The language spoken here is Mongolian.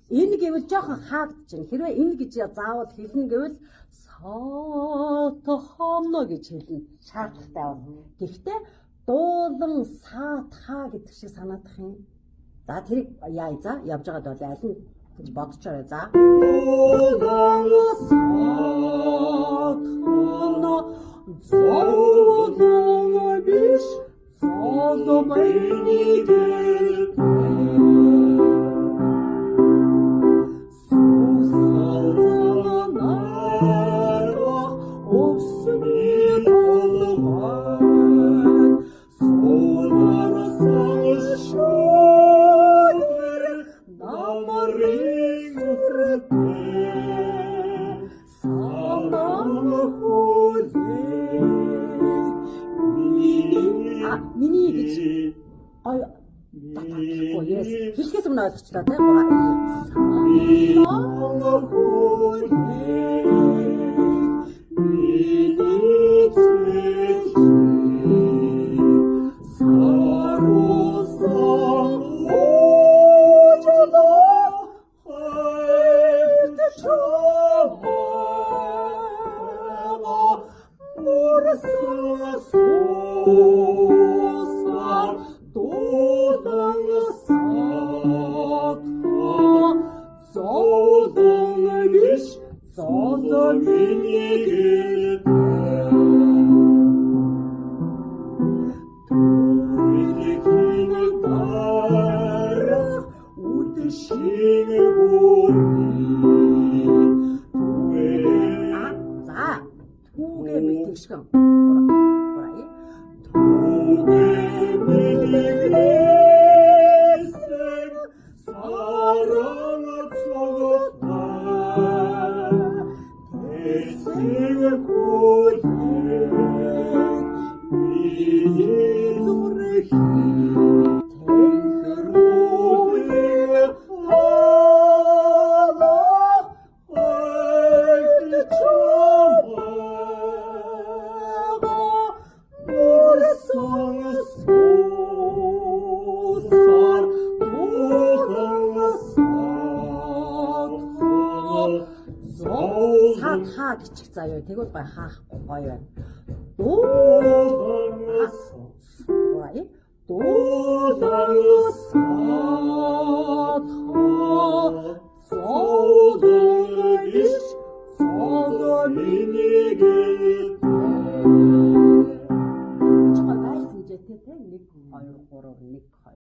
Энэ гэвэл жоохон хаагдчихна. Хэрвээ энэ гэж заавал хэлнэ гэвэл саатхамно гэж хэлнэ. Шаардлагатай байна. Гэхдээ дуулан саатха гэдэг шиг санаадах юм. За тэрийг яа за явж байгаад бол аль нь гэж бодчихорой за. Дуулан саатхамно зоолон биш зооломэнийг миний гэж ой татахгүй yes хэлхээс өмнө ойлгочлаа тийм саатха гिचг заяа тэгвэл гоё хаахгүй гоё байна. Дуулан саатха